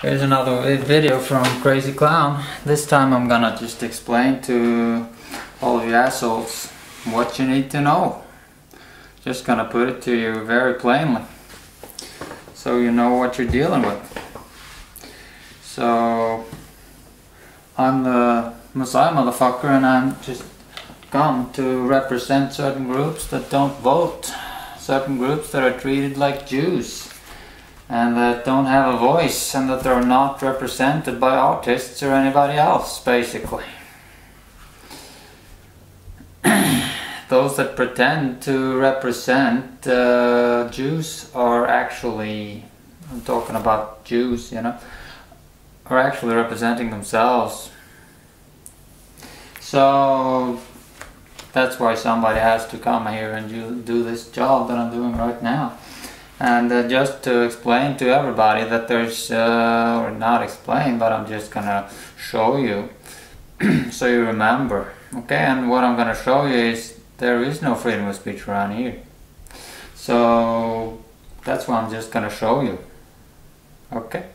Here's another video from Crazy Clown. This time I'm gonna just explain to all of you assholes what you need to know. Just gonna put it to you very plainly, so you know what you're dealing with. So, I'm the Messiah motherfucker, and I'm just come to represent certain groups that don't vote, certain groups that are treated like Jews, and that don't have a voice, and that they're not represented by artists or anybody else, basically. Those that pretend to represent Jews are actually, I'm talking about Jews, you know, are actually representing themselves. So that's why somebody has to come here and do this job that I'm doing right now. And just to explain to everybody that there's, or not explain, but I'm just gonna show you so you remember. Okay, and what I'm gonna show you is there is no freedom of speech around here. So that's what I'm just gonna show you. Okay?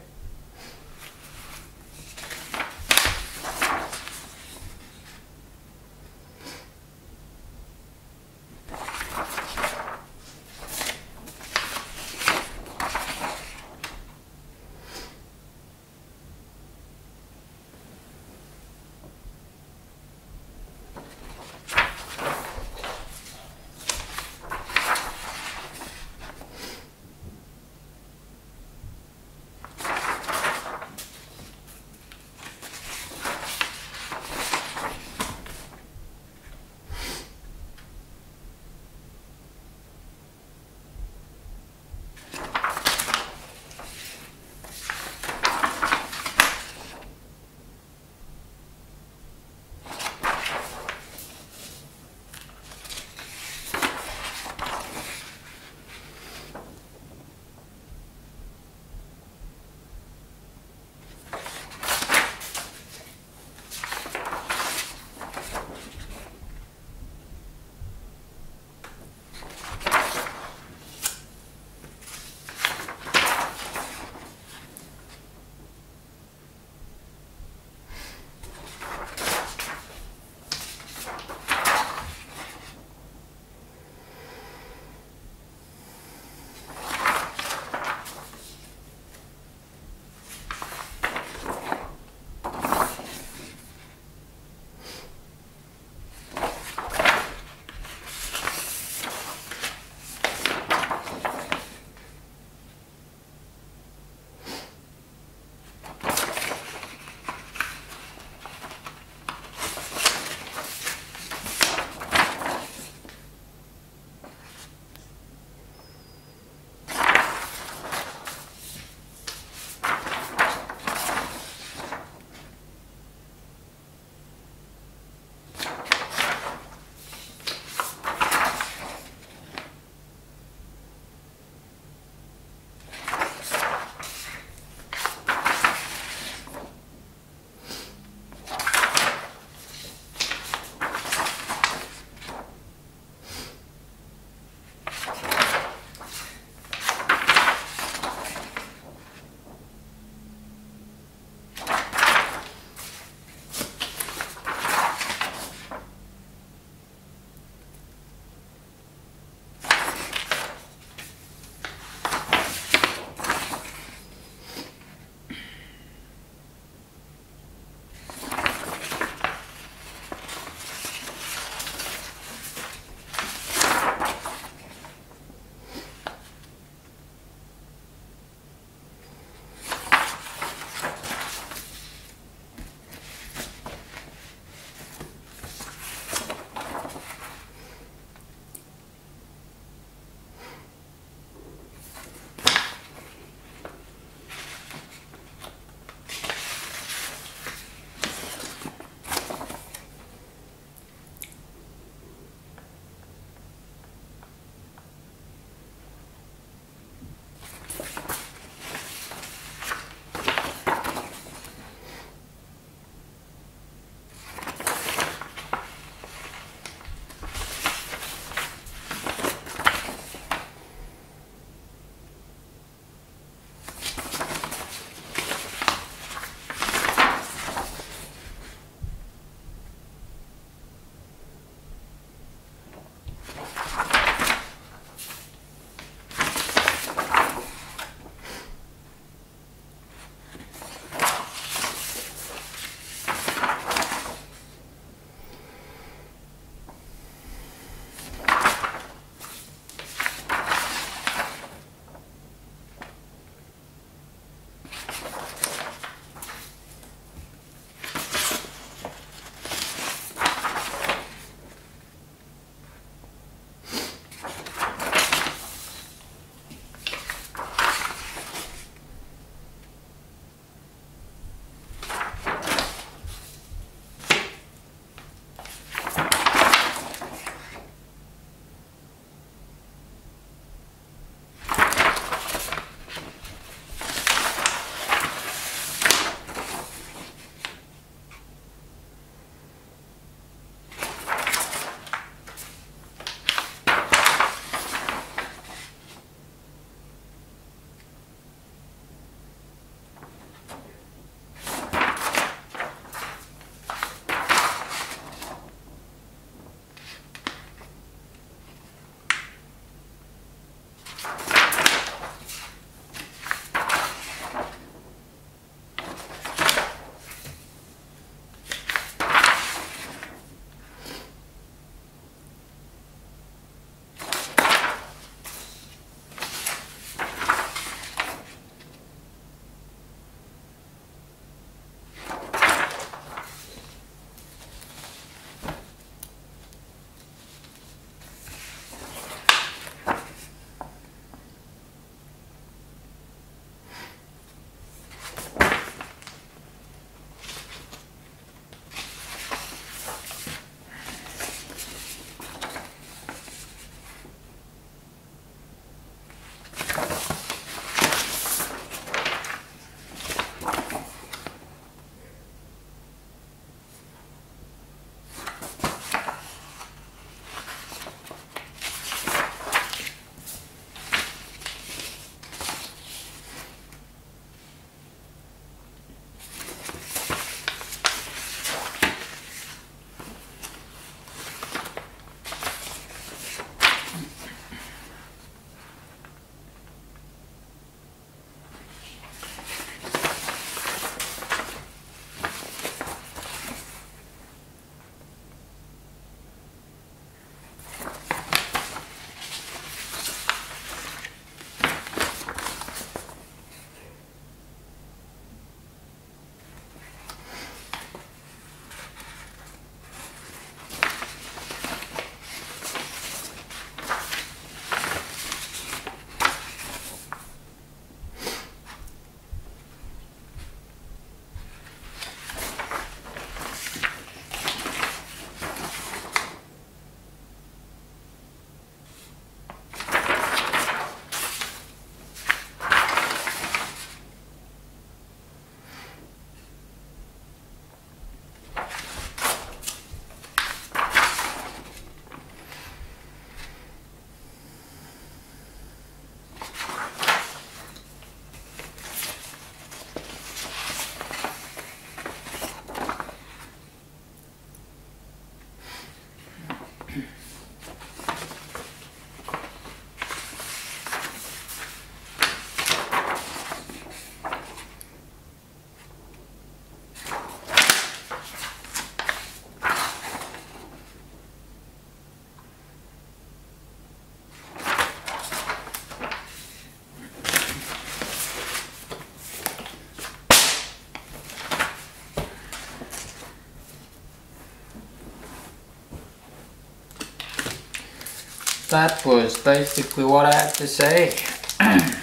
that was basically what I had to say. I'm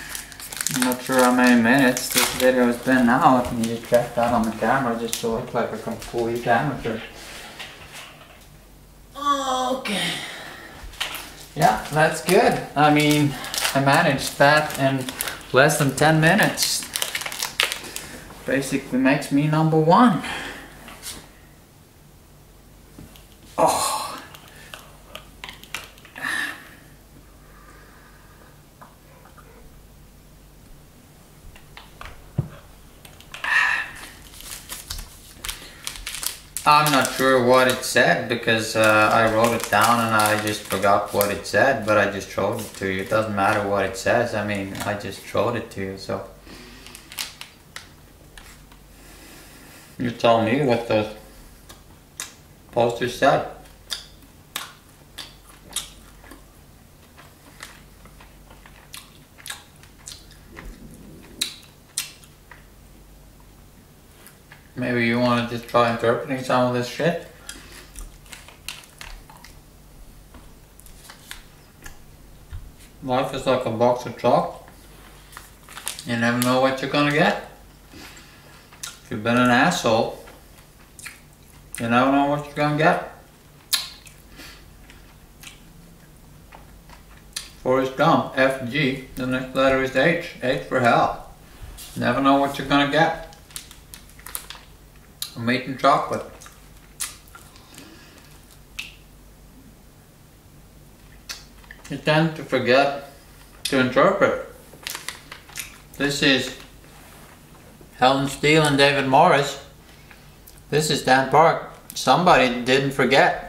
not sure how many minutes this video has been now. I need to check that on the camera just to look like a complete amateur. Okay. Yeah, that's good. I mean, I managed that in less than 10 minutes. Basically makes me #1. Oh. I'm not sure what it said because I wrote it down and I just forgot what it said, but I just showed it to you. It doesn't matter what it says, I mean, I just showed it to you, so. You tell me what the poster said. Maybe you want to just try interpreting some of this shit? Life is like a box of chalk. You never know what you're gonna get. If you've been an asshole, you never know what you're gonna get. Forrest Gump, FG, the next letter is H. H for hell. Never know what you're gonna get. I'm eating chocolate. You tend to forget to interpret. This is Helen Steele and David Morris. This is Dan Park. Somebody didn't forget.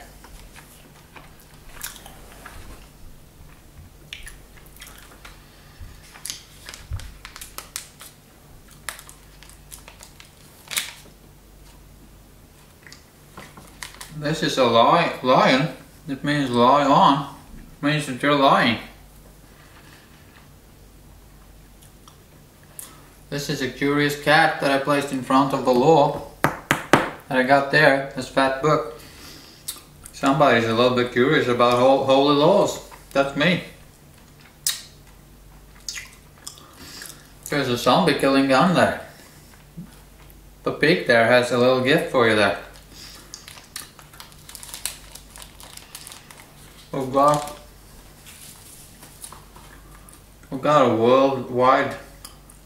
This is a lion. It means lie on. It means that you're lying. This is a curious cat that I placed in front of the law that I got there, this fat book. Somebody's a little bit curious about holy laws. That's me. There's a zombie killing gun there. The pig there has a little gift for you there. We've got a worldwide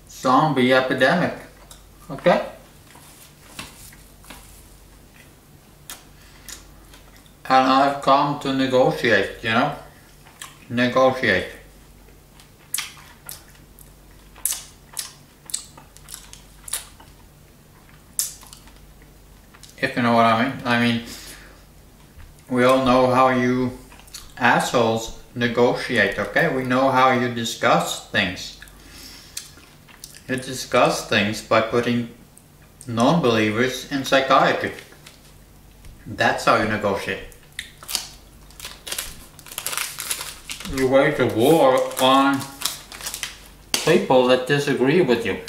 zombie epidemic, okay? And I've come to negotiate, you know? Negotiate. If you know what I mean. I mean, we all know how you assholes negotiate, okay? We know how you discuss things. You discuss things by putting non-believers in psychiatry. That's how you negotiate. You wage a war on people that disagree with you.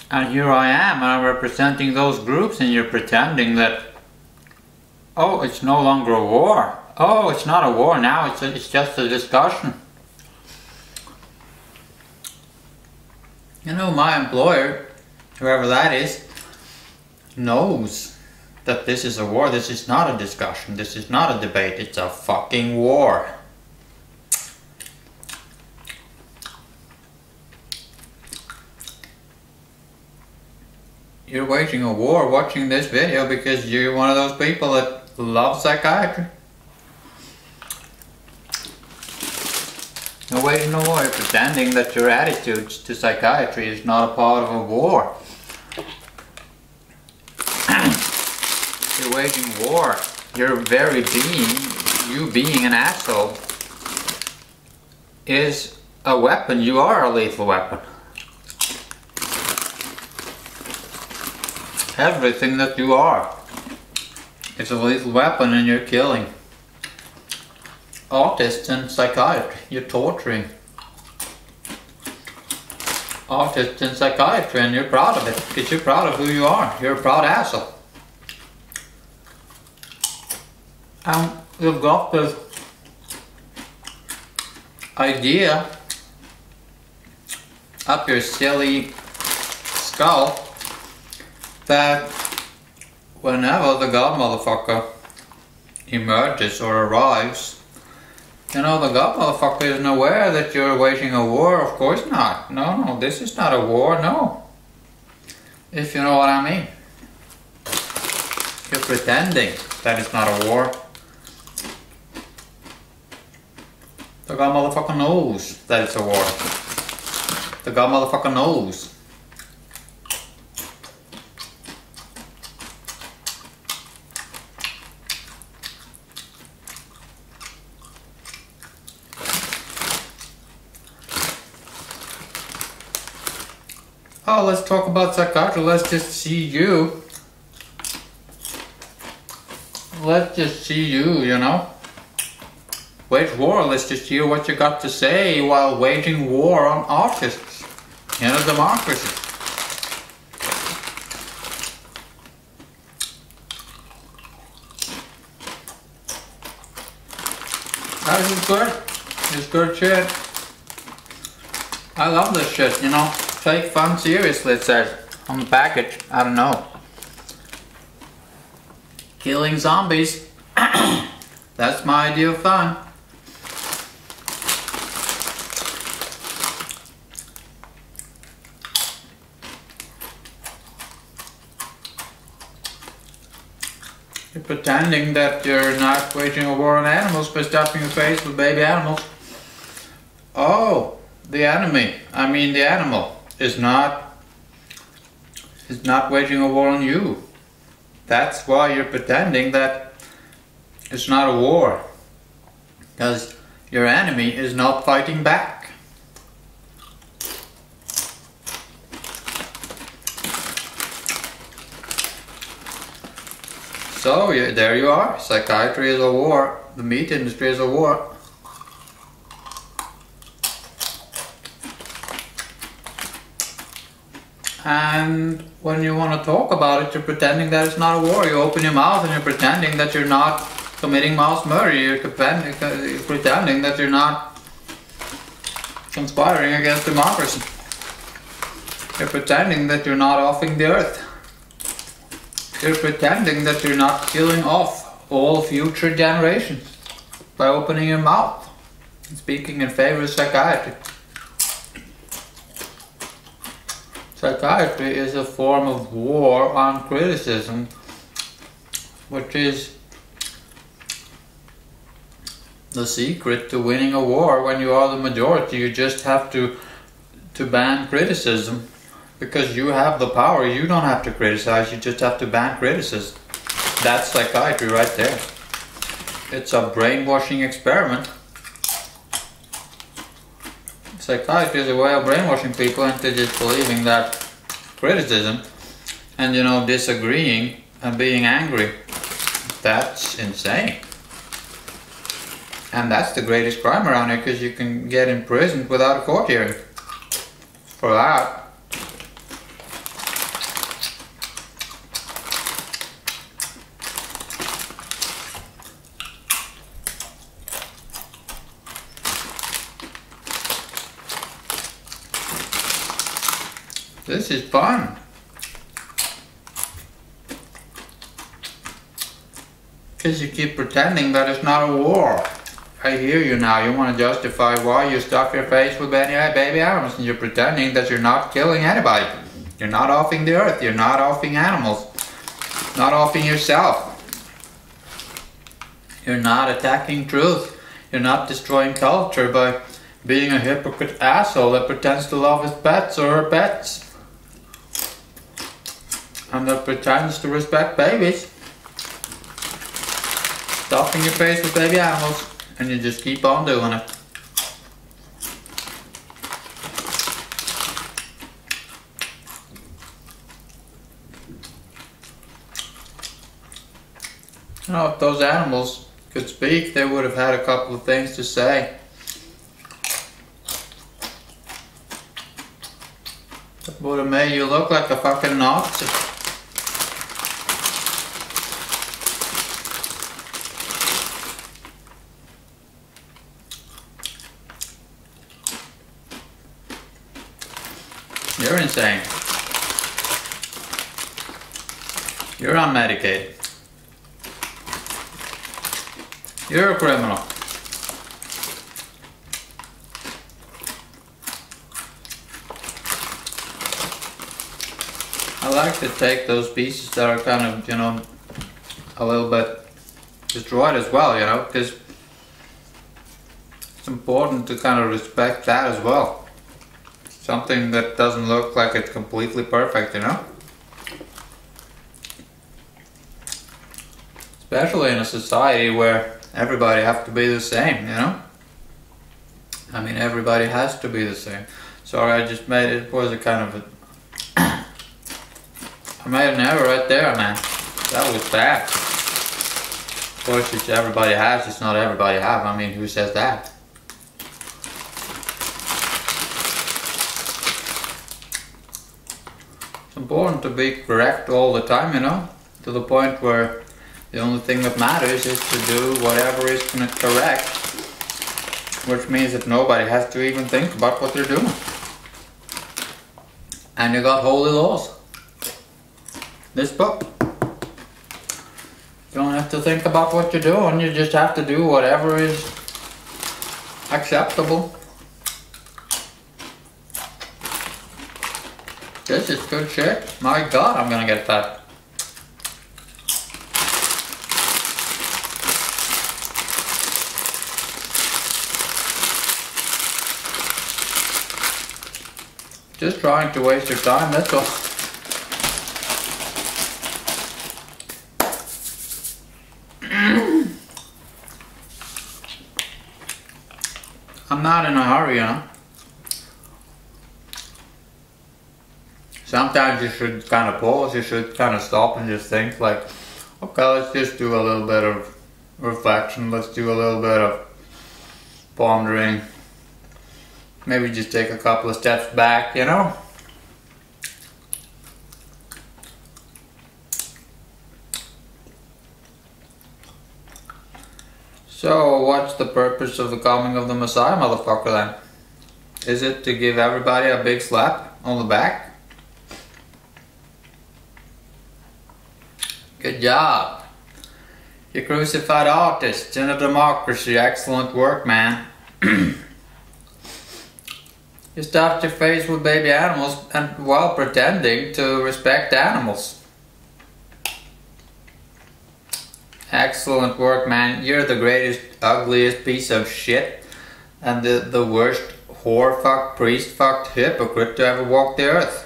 And here I am, and I'm representing those groups, and you're pretending that, oh, it's no longer a war. Oh, it's not a war now, it's just a discussion. You know, my employer, whoever that is, knows that this is a war. This is not a discussion. This is not a debate. It's a fucking war. You're waging a war watching this video because you're one of those people that love psychiatry. You're waging a war. You're pretending that your attitudes to psychiatry is not a part of a war. You're waging war. Your very being, you being an asshole, is a weapon. You are a lethal weapon. Everything that you are is a lethal weapon, and you're killing autists in psychiatry. You're torturing autists in psychiatry, and you're proud of it because you're proud of who you are. You're a proud asshole. And you've got this idea up your silly skull that whenever the God motherfucker emerges or arrives, you know, the God motherfucker isn't aware that you're waging a war. Of course not. No, this is not a war, no. If you know what I mean. You're pretending that it's not a war. The God motherfucker knows that it's a war. The God motherfucker knows. Oh, let's talk about psychiatry. Let's just see you. Let's just see you, you know. Wage war. Let's just hear what you got to say while waging war on artists in a democracy. This is good. It's good shit. I love this shit, you know. Take fun seriously, it says on the package. I don't know. Killing zombies. That's my idea of fun. You're pretending that you're not waging a war on animals by stuffing your face with baby animals. Oh, the enemy, I mean the animal, is not waging a war on you. That's why you're pretending that it's not a war. Because your enemy is not fighting back. So there you are. Psychiatry is a war. The meat industry is a war. And when you want to talk about it, you're pretending that it's not a war. You open your mouth and you're pretending that you're not committing mass murder. You're pretending that you're not conspiring against democracy. You're pretending that you're not offing the earth. You're pretending that you're not killing off all future generations by opening your mouth and speaking in favor of psychiatry. Psychiatry is a form of war on criticism, which is the secret to winning a war. When you are the majority, you just have to ban criticism, because you have the power. You don't have to criticize, you just have to ban criticism. That's psychiatry right there. It's a brainwashing experiment. Psychiatry is a way of brainwashing people into just believing that criticism and, you know, disagreeing and being angry, that's insane. And that's the greatest crime around here, because you can get imprisoned without a court hearing for that. This is fun. Because you keep pretending that it's not a war. I hear you now. You want to justify why you stuff your face with baby animals, and you're pretending that you're not killing anybody. You're not offing the earth. You're not offing animals. Not offing yourself. You're not attacking truth. You're not destroying culture by being a hypocrite asshole that pretends to love his pets or her pets. And that pretends to respect babies. Stuffing your face with baby animals, and you just keep on doing it. You know, if those animals could speak, they would have had a couple of things to say. That would have made you look like a fucking Nazi. You're insane. You're unmedicated. You're a criminal. I like to take those pieces that are kind of, you know, a little bit destroyed as well, you know, because it's important to kind of respect that as well. Something that doesn't look like it's completely perfect, you know. Especially in a society where everybody has to be the same, you know. I mean, everybody has to be the same. Sorry, I just made it was a kind of a I made an error right there, man. That was bad. Of course, it's everybody has, it's not everybody have. I mean, who says that? It's important to be correct all the time, you know, to the point where the only thing that matters is to do whatever is correct, which means that nobody has to even think about what they're doing. And you got holy laws. This book. You don't have to think about what you're doing, you just have to do whatever is acceptable. This is good shit. My God, I'm gonna get fat. Just trying to waste your time, that's all. I'm not in a hurry, you know. Sometimes you should kind of pause, you should kind of stop and just think like, okay, let's just do a little bit of reflection, let's do a little bit of pondering. Maybe just take a couple of steps back, you know. So, what's the purpose of the coming of the Messiah, motherfucker, then? Is it to give everybody a big slap on the back? Good job. You crucified artists in a democracy. Excellent work, man. You stuffed your face with baby animals and while pretending to respect animals. Excellent work, man. You're the greatest, ugliest piece of shit and the worst whore fuck, priest fucked hypocrite to ever walk the earth.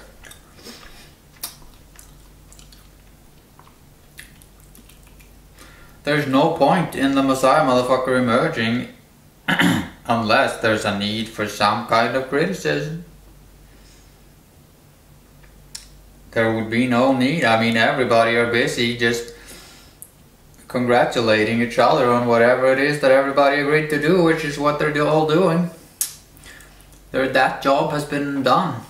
There's no point in the Messiah motherfucker emerging unless there's a need for some kind of criticism. There would be no need. I mean, everybody are busy just congratulating each other on whatever it is that everybody agreed to do, which is what they're all doing. That job has been done.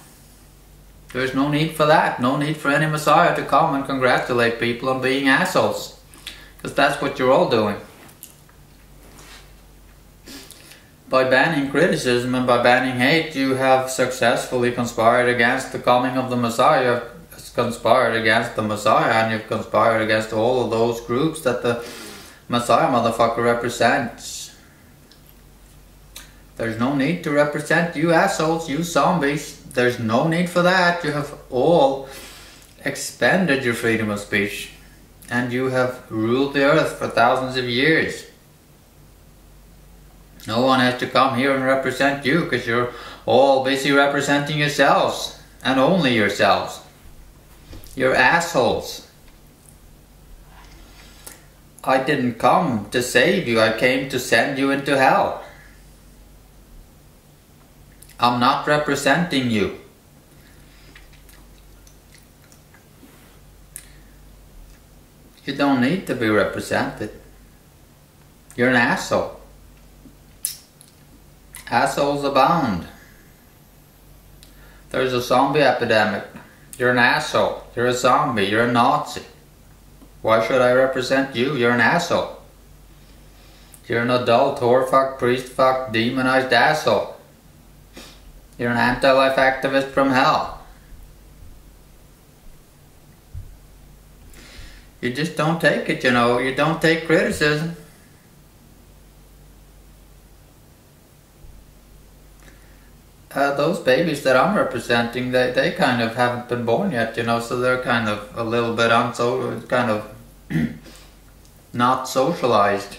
There's no need for that. No need for any Messiah to come and congratulate people on being assholes. Because that's what you're all doing. By banning criticism and by banning hate, you have successfully conspired against the coming of the Messiah. You have conspired against the Messiah, and you've conspired against all of those groups that the Messiah motherfucker represents. There's no need to represent you assholes, you zombies. There's no need for that. You have all expended your freedom of speech. And you have ruled the earth for thousands of years. No one has to come here and represent you because you're all busy representing yourselves. And only yourselves. You're assholes. I didn't come to save you. I came to send you into hell. I'm not representing you. You don't need to be represented. You're an asshole. Assholes abound. There's a zombie epidemic. You're an asshole. You're a zombie. You're a Nazi. Why should I represent you? You're an asshole. You're an adult, whorefuck, priestfuck, demonized asshole. You're an anti-life activist from hell. You just don't take it, you know. You don't take criticism. Those babies that I'm representing, they kind of haven't been born yet, you know, so they're kind of a little bit kind of not socialized.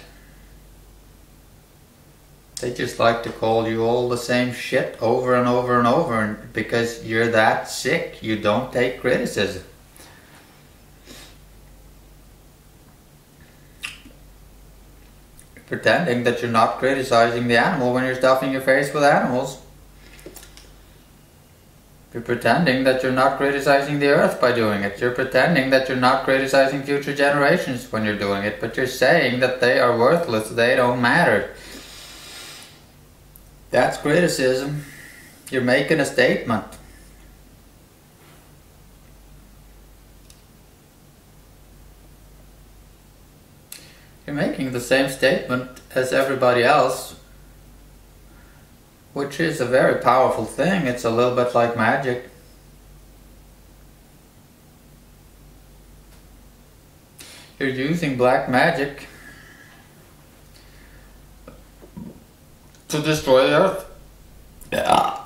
They just like to call you all the same shit over and over and over, and because you're that sick, you don't take criticism. Pretending that you're not criticizing the animal when you're stuffing your face with animals. You're pretending that you're not criticizing the earth by doing it. You're pretending that you're not criticizing future generations when you're doing it, but you're saying that they are worthless, they don't matter. That's criticism. You're making a statement. You're making the same statement as everybody else, which is a very powerful thing. It's a little bit like magic. You're using black magic to destroy the earth. Yeah.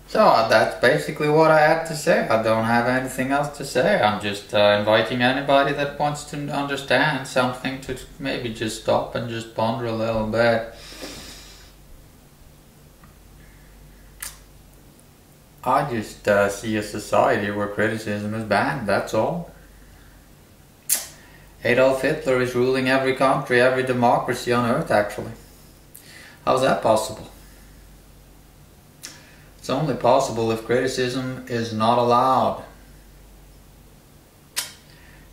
So that's basically what I had to say. I don't have anything else to say. I'm just inviting anybody that wants to understand something to maybe just stop and just ponder a little bit. I just see a society where criticism is banned, that's all. Adolf Hitler is ruling every country, every democracy on earth actually. How's that possible? It's only possible if criticism is not allowed.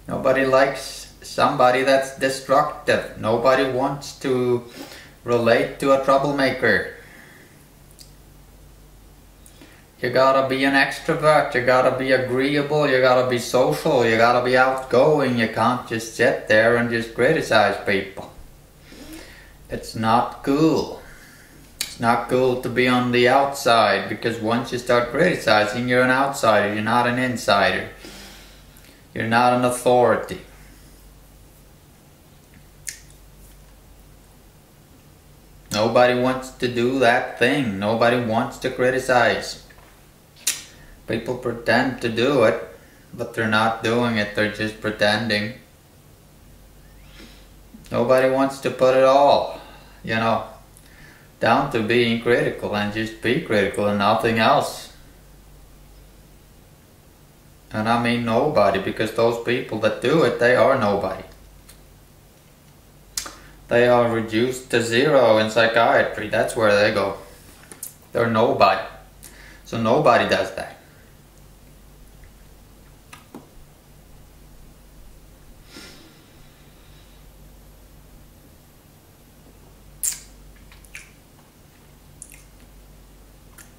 Nobody likes somebody that's destructive. Nobody wants to relate to a troublemaker. You gotta be an extrovert, you gotta be agreeable, you gotta be social, you gotta be outgoing. You can't just sit there and just criticize people. It's not cool. It's not cool to be on the outside, because once you start criticizing, you're an outsider, you're not an insider. You're not an authority. Nobody wants to do that thing. Nobody wants to criticize. People pretend to do it, but they're not doing it, they're just pretending. Nobody wants to put it all, you know, down to being critical and just be critical and nothing else. And I mean nobody, because those people that do it, they are nobody. They are reduced to zero in psychiatry, that's where they go. They're nobody. So nobody does that.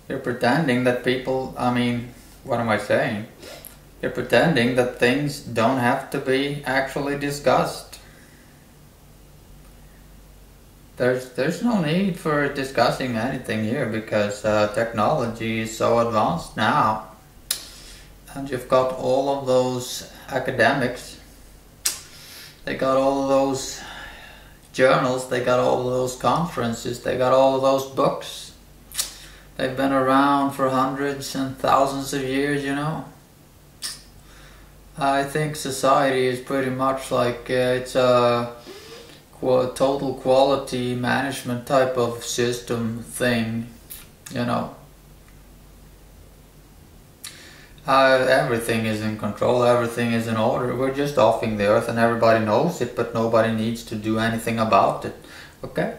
You're pretending that people, I mean, what am I saying? You're pretending that things don't have to be actually discussed. There's no need for discussing anything here, because technology is so advanced now. And you've got all of those academics. They got all of those journals, they got all of those conferences, they got all of those books. They've been around for hundreds and thousands of years, you know. I think society is pretty much like it's a total quality management type of system thing, you know. Everything is in control, everything is in order. We're just offing the earth and everybody knows it, but nobody needs to do anything about it, okay?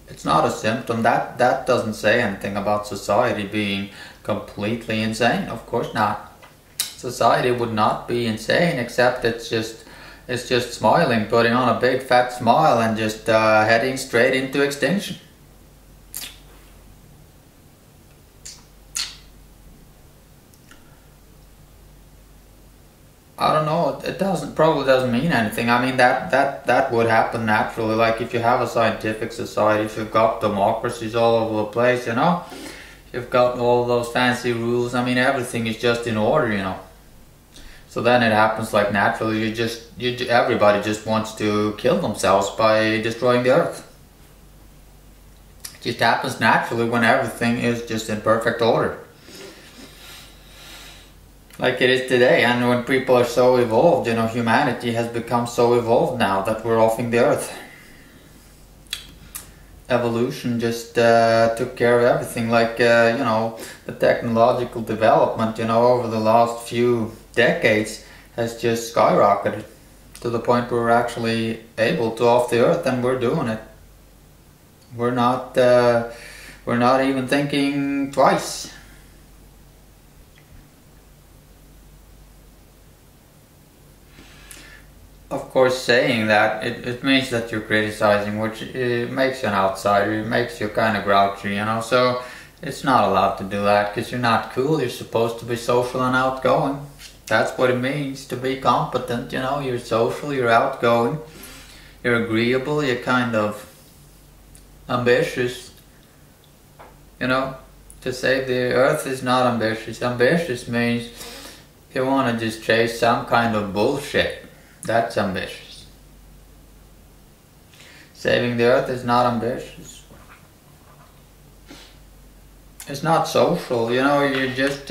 It's not a symptom. That doesn't say anything about society being completely insane. Of course not. Society would not be insane, except it's just smiling, putting on a big fat smile and just heading straight into extinction. I don't know. it probably doesn't mean anything. I mean, that would happen naturally. Like if you have a scientific society, if you've got democracies all over the place, you know, you've got all those fancy rules. I mean, everything is just in order, you know. So then it happens like naturally. Everybody just wants to kill themselves by destroying the earth. It just happens naturally when everything is just in perfect order. Like it is today, and when people are so evolved, you know, humanity has become so evolved now that we're offing the earth. Evolution just took care of everything, like, you know, the technological development, you know, over the last few decades has just skyrocketed to the point where we're actually able to off the earth, and we're doing it. We're not even thinking twice. Of course, saying that, it means that you're criticizing, which makes you an outsider, it makes you kind of grouchy, you know, so it's not allowed to do that because you're not cool, you're supposed to be social and outgoing. That's what it means to be competent, you know, you're social, you're outgoing, you're agreeable, you're kind of ambitious, you know. To save the earth is not ambitious. Ambitious means you want to just chase some kind of bullshit. That's ambitious. Saving the earth is not ambitious. It's not social, you know, you're just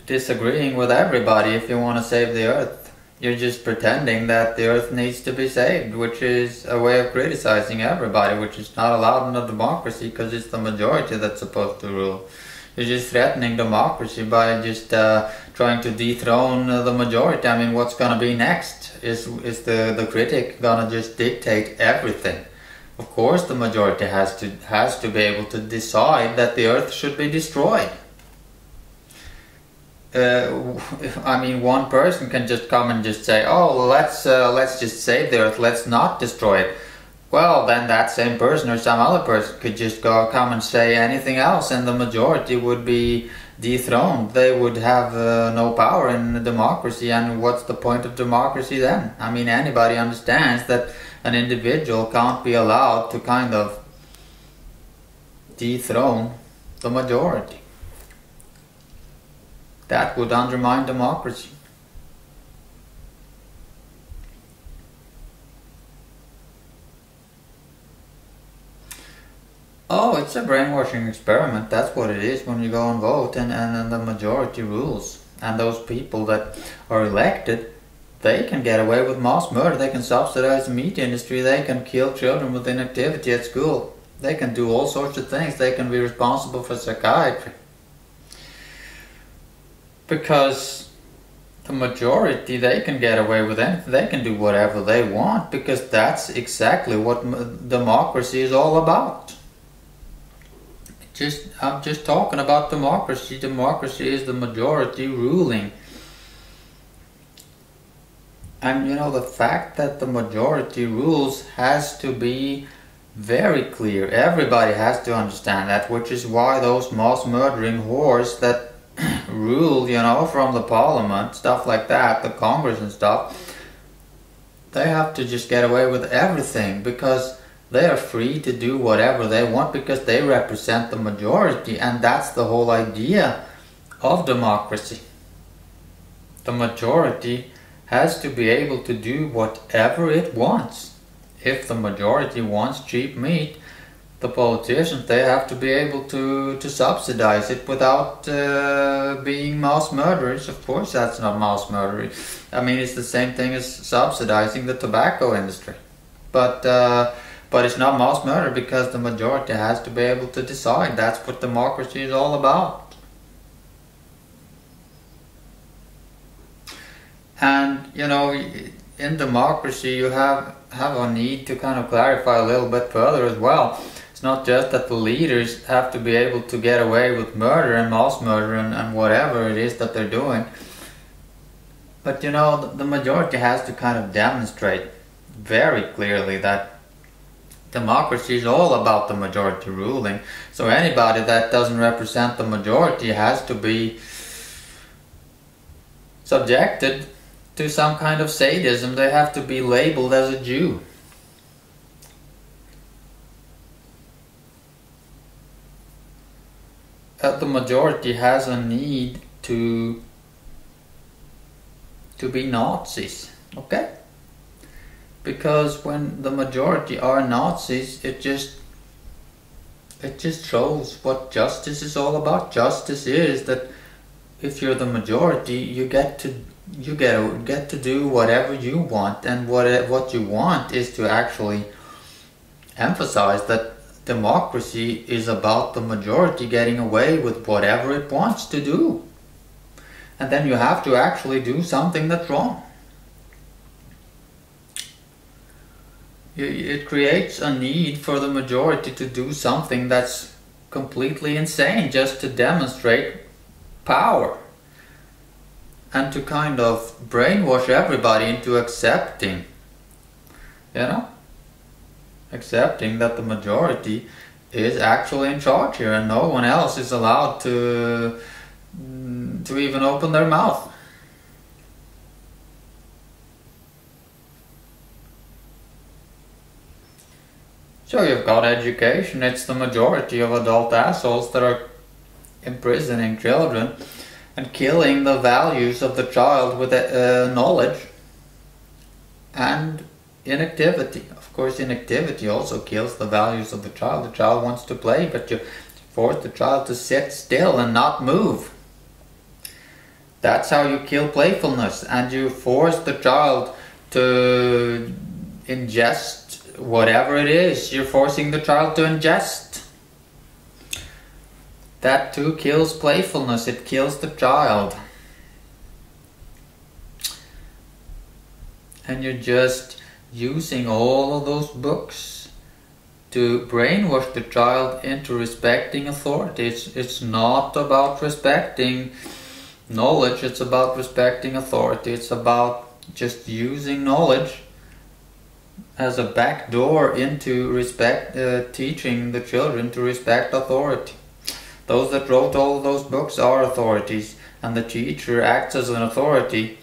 disagreeing with everybody if you want to save the earth. You're just pretending that the earth needs to be saved, which is a way of criticizing everybody, which is not allowed in a democracy because it's the majority that's supposed to rule. You're just threatening democracy by just trying to dethrone the majority. I mean, what's going to be next? Is the critic going to just dictate everything? Of course the majority has to be able to decide that the earth should be destroyed. I mean, one person can just come and just say, oh, let's just save the earth, let's not destroy it. Well, then that same person or some other person could just come and say anything else, and the majority would be dethroned. They would have no power in a democracy, and what's the point of democracy then? I mean, anybody understands that an individual can't be allowed to kind of dethrone the majority. That would undermine democracy. Oh, it's a brainwashing experiment. That's what it is when you go and vote and the majority rules. And those people that are elected, they can get away with mass murder. They can subsidize the meat industry. They can kill children with inactivity at school. They can do all sorts of things. They can be responsible for psychiatry. Because the majority, they can get away with anything. They can do whatever they want because that's exactly what democracy is all about. I'm just talking about democracy. Democracy is the majority ruling. And you know, the fact that the majority rules has to be very clear. Everybody has to understand that, which is why those mass murdering whores that rule, you know, from the parliament, stuff like that, the Congress and stuff, they have to just get away with everything because they are free to do whatever they want because they represent the majority, and that's the whole idea of democracy. The majority has to be able to do whatever it wants. If the majority wants cheap meat, the politicians, they have to be able to subsidize it without being mass murderers. Of course that's not mass murder. I mean, it's the same thing as subsidizing the tobacco industry. But it's not mass murder because the majority has to be able to decide. That's what democracy is all about. And, you know, in democracy you have a need to kind of clarify a little bit further as well. It's not just that the leaders have to be able to get away with murder and mass murder and whatever it is that they're doing. But you know, the majority has to kind of demonstrate very clearly that democracy is all about the majority ruling. So anybody that doesn't represent the majority has to be subjected to some kind of sadism, they have to be labeled as a Jew. The majority has a need to be Nazis, okay? Because when the majority are Nazis, it just shows what justice is all about. Justice is that if you're the majority, you get to do whatever you want, and what you want is to actually emphasize that democracy is about the majority getting away with whatever it wants to do. And then you have to actually do something that's wrong. It creates a need for the majority to do something that's completely insane just to demonstrate power. And to kind of brainwash everybody into accepting, accepting that the majority is actually in charge here and no one else is allowed to even open their mouth. So you've got education. It's the majority of adult assholes that are imprisoning children and killing the values of the child with knowledge and inactivity. Of course, inactivity also kills the values of the child. The child wants to play, but you force the child to sit still and not move. That's how you kill playfulness, and you force the child to ingest whatever it is you're forcing the child to ingest. That too kills playfulness, it kills the child. And you're just using all of those books to brainwash the child into respecting authority. It's not about respecting knowledge, it's about respecting authority. It's about just using knowledge as a back door into teaching the children to respect authority. Those that wrote all of those books are authorities, and the teacher acts as an authority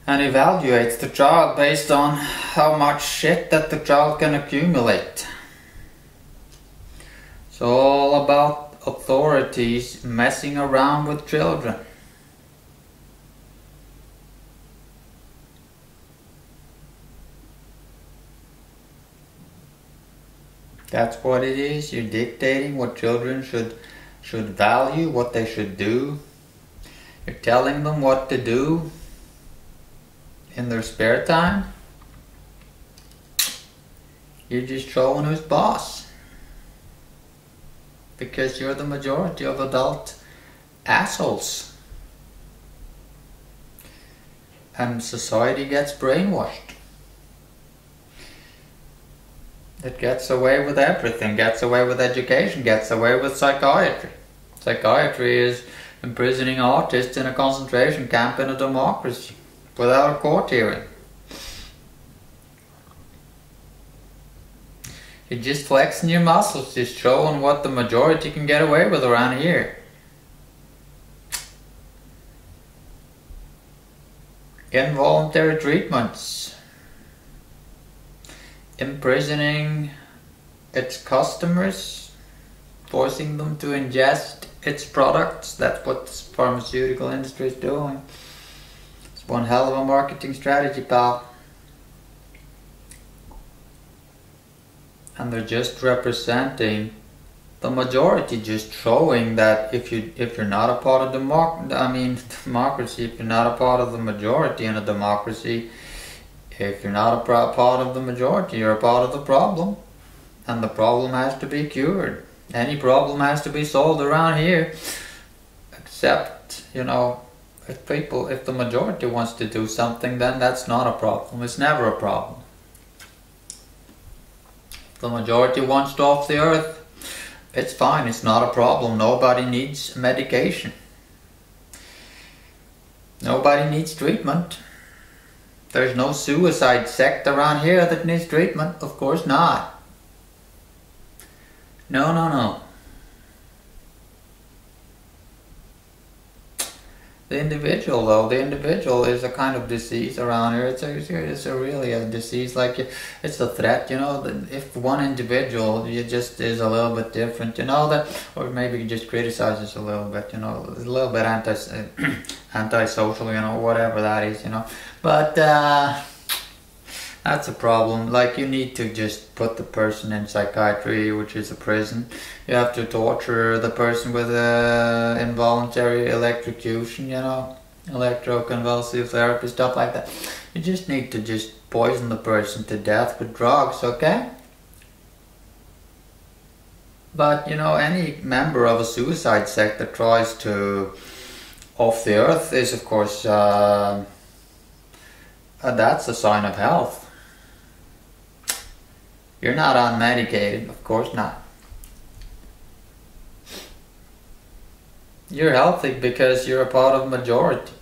and evaluates the child based on how much shit that the child can accumulate. It's all about authorities messing around with children. That's what it is. You're dictating what children should value, what they should do. You're telling them what to do in their spare time. You're just showing who's boss. Because you're the majority of adult assholes. And society gets brainwashed. It gets away with everything, gets away with education, gets away with psychiatry. Psychiatry is imprisoning artists in a concentration camp in a democracy without a court hearing. You're just flexing your muscles, just showing what the majority can get away with around here. Involuntary treatments. Imprisoning its customers, forcing them to ingest its products. That's what the pharmaceutical industry is doing. It's one hell of a marketing strategy, pal. And they're just representing the majority, just showing that if you're not a part of democracy, if you're not a part of the majority in a democracy, if you're not a part of the majority, you're a part of the problem. And the problem has to be cured. Any problem has to be solved around here. Except, if the majority wants to do something, then that's not a problem. It's never a problem. If the majority wants to off the earth, it's fine. It's not a problem. Nobody needs medication. Nobody needs treatment. There's no suicide sect around here that needs treatment. Of course not. No. The individual, though, the individual is a kind of disease around here. It's a really a disease. Like it's a threat, you know. If one individual, you just is a little bit different, you know that, or maybe you just criticizes a little bit, you know, a little bit anti-social, you know, whatever that is, you know. But that's a problem. Like you need to just put the person in psychiatry, which is a prison. You have to torture the person with involuntary electrocution, you know, electroconvulsive therapy, stuff like that. You just need to just poison the person to death with drugs, okay? But, you know, any member of a suicide sect that tries to off the earth is, of course, that's a sign of health. You're not unmedicated, of course not. You're healthy because you're a part of the majority.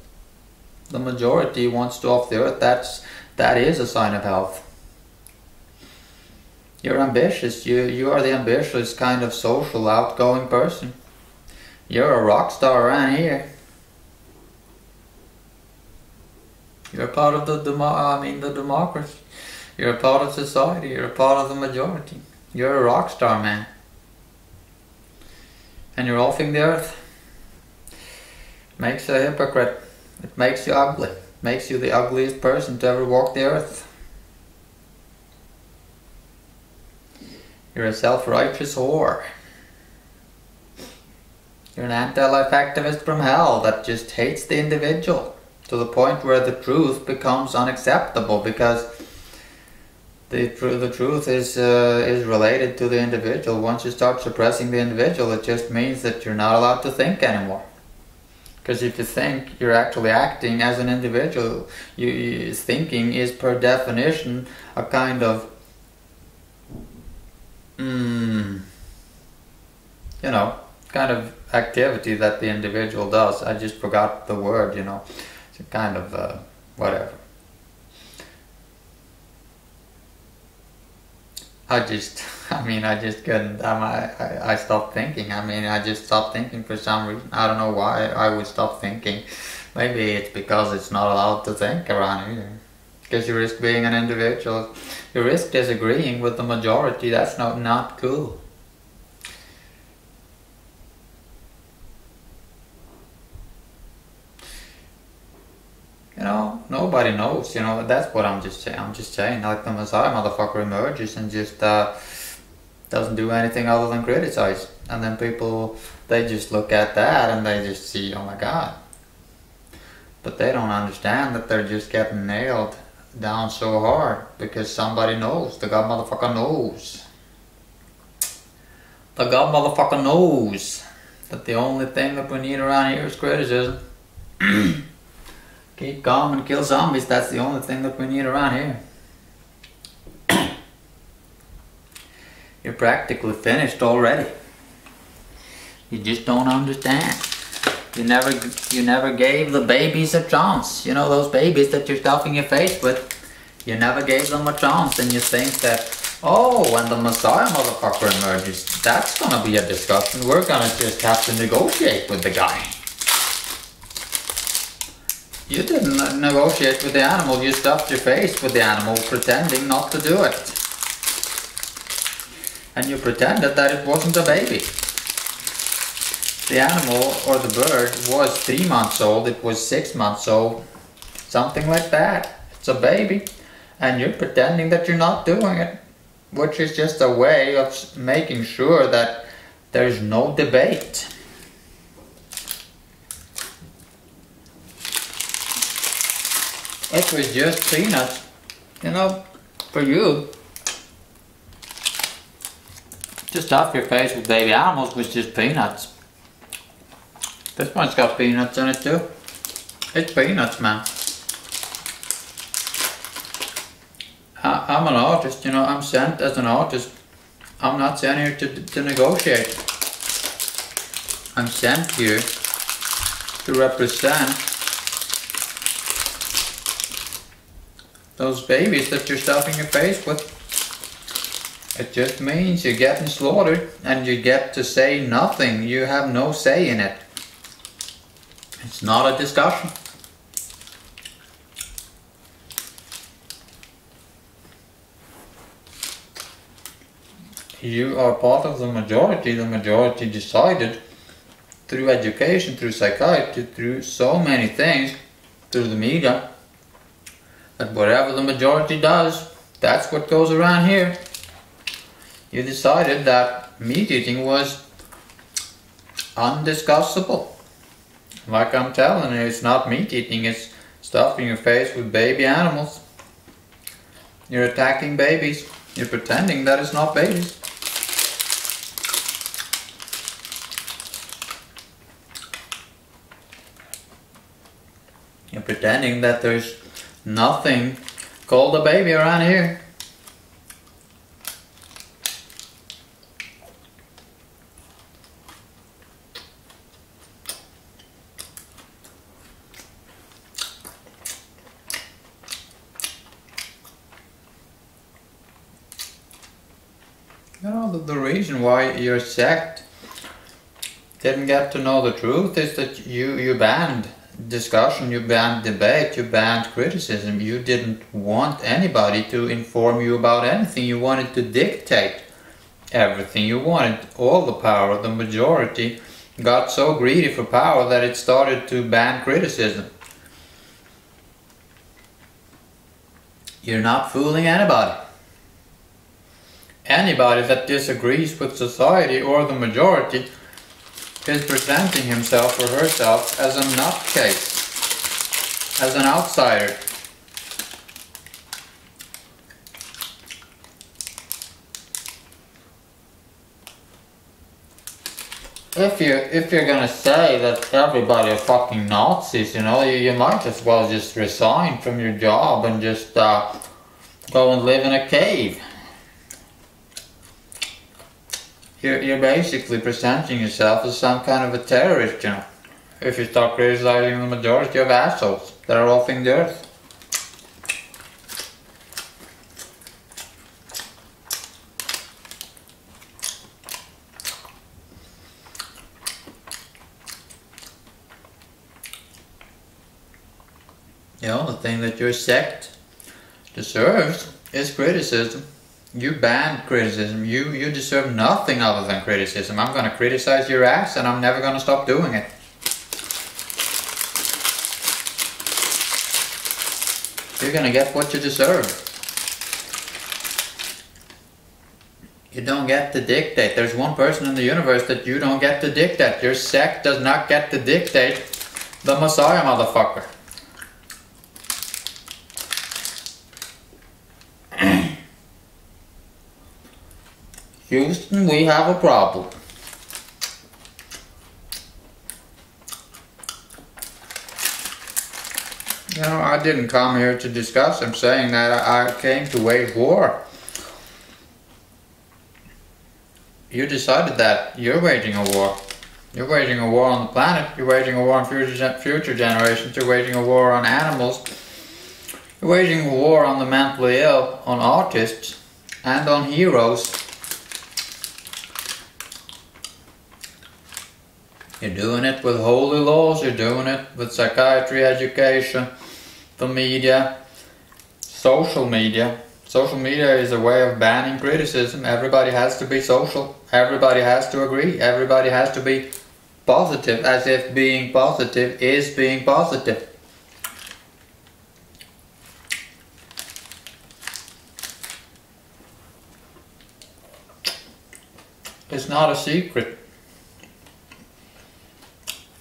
The majority wants to off the earth. That is a sign of health. You're ambitious. You are the ambitious kind of social, outgoing person. You're a rock star around here. You're a part of the democracy. You're a part of society. You're a part of the majority. You're a rock star, man. And you're offing the earth. Makes you a hypocrite. It makes you ugly. Makes you the ugliest person to ever walk the earth. You're a self-righteous whore. You're an anti-life activist from hell that just hates the individual to the point where the truth becomes unacceptable because the truth is related to the individual. Once you start suppressing the individual, it just means that you're not allowed to think anymore. Because if you think, you're actually acting as an individual. Thinking is per definition a kind of, you know, kind of activity that the individual does. I just forgot the word, you know. It's a kind of, whatever. I just couldn't, I stopped thinking. I just stopped thinking for some reason. I don't know why I would stop thinking. Maybe it's because it's not allowed to think around here. Because you risk being an individual. You risk disagreeing with the majority. That's not cool. You know, nobody knows, you know, that's what I'm just saying. I'm just saying, like the Messiah motherfucker emerges and just doesn't do anything other than criticize. And then people, they just look at that and they just see, oh my God. But they don't understand that they're just getting nailed down so hard because somebody knows. The God motherfucker knows. The God motherfucker knows that the only thing that we need around here is criticism. Keep calm and kill zombies. That's the only thing that we need around here. You're practically finished already. You just don't understand. You never gave the babies a chance. You know, those babies that you're stuffing your face with. You never gave them a chance, and you think that, oh, when the Messiah motherfucker emerges, that's gonna be a discussion. We're gonna just have to negotiate with the guy. You didn't negotiate with the animal, you stuffed your face with the animal, pretending not to do it. And you pretended that it wasn't a baby. The animal, or the bird, was 3 months old, it was 6 months old, something like that. It's a baby, and you're pretending that you're not doing it, which is just a way of making sure that there's no debate. It was just peanuts, you know, for you. To stuff your face with baby animals was just peanuts. This one's got peanuts in it too. It's peanuts, man. I'm an artist, you know, I'm sent as an artist. I'm not sent here to negotiate. I'm sent here to represent those babies that you're stuffing your face with. It just means you're getting slaughtered and you get to say nothing. You have no say in it. It's not a discussion. You are part of the majority. The majority decided through education, through psychiatry, through so many things, through the media, that whatever the majority does, that's what goes around here. You decided that meat eating was undiscussable. Like I'm telling you, it's not meat eating, it's stuffing your face with baby animals. You're attacking babies. You're pretending that it's not babies. You're pretending that there's nothing called a baby around here. You know, the reason why your sect didn't get to know the truth is that you banned discussion, you banned debate, you banned criticism. You didn't want anybody to inform you about anything. You wanted to dictate everything. You wanted all the power. The majority got so greedy for power that it started to ban criticism. You're not fooling anybody. Anybody that disagrees with society or the majority is presenting himself or herself as a nutcase, as an outsider. If you're gonna say that everybody are fucking Nazis, you know, you might as well just resign from your job and just go and live in a cave. You're basically presenting yourself as some kind of a terrorist, you know, if you start criticizing the majority of assholes that are off in the earth. The only thing that your sect deserves is criticism. You banned criticism. You deserve nothing other than criticism. I'm gonna criticize your ass and I'm never gonna stop doing it. You're gonna get what you deserve. You don't get to dictate. There's one person in the universe that you don't get to dictate. Your sect does not get to dictate the Messiah, motherfucker. Houston, we have a problem. You know, I didn't come here to discuss. I'm saying that I came to wage war. You decided that. You're waging a war. You're waging a war on the planet. You're waging a war on future generations. You're waging a war on animals. You're waging a war on the mentally ill, on artists, and on heroes. You're doing it with holy laws, you're doing it with psychiatry, education, the media, social media. Social media is a way of banning criticism. Everybody has to be social. Everybody has to agree. Everybody has to be positive, as if being positive is being positive. It's not a secret.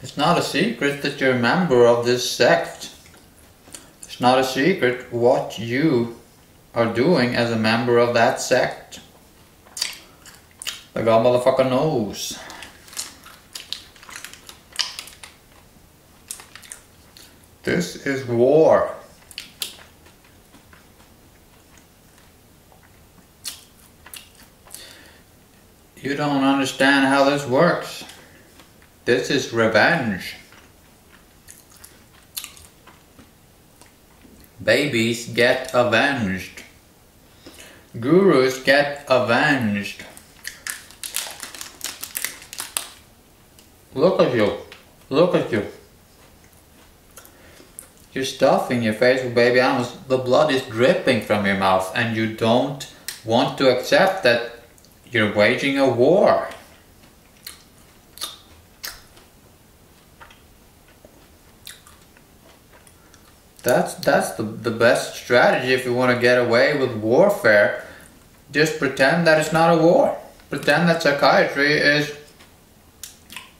It's not a secret that you're a member of this sect. It's not a secret what you are doing as a member of that sect. The God motherfucker knows. This is war. You don't understand how this works. This is revenge. Babies get avenged. Gurus get avenged. Look at you. Look at you. You're stuffing your face with baby animals. The blood is dripping from your mouth, and you don't want to accept that you're waging a war. That's the best strategy if you want to get away with warfare. Just pretend that it's not a war. Pretend that psychiatry is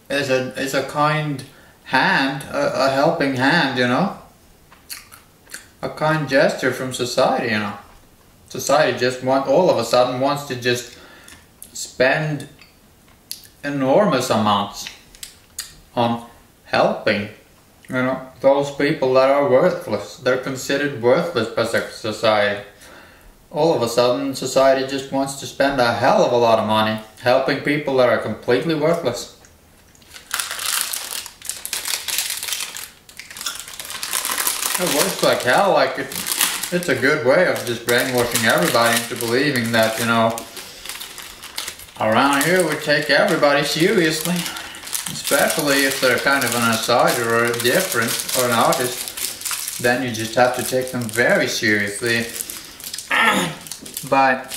a kind hand, a helping hand, you know? A kind gesture from society, you know? Society just all of a sudden wants to just spend enormous amounts on helping, you know, those people that are worthless. They're considered worthless by society. All of a sudden, society just wants to spend a hell of a lot of money helping people that are completely worthless. It works like hell. Like it's a good way of just brainwashing everybody into believing that, you know, around here we take everybody seriously. Especially if they're kind of an outsider or a different or an artist, then you just have to take them very seriously by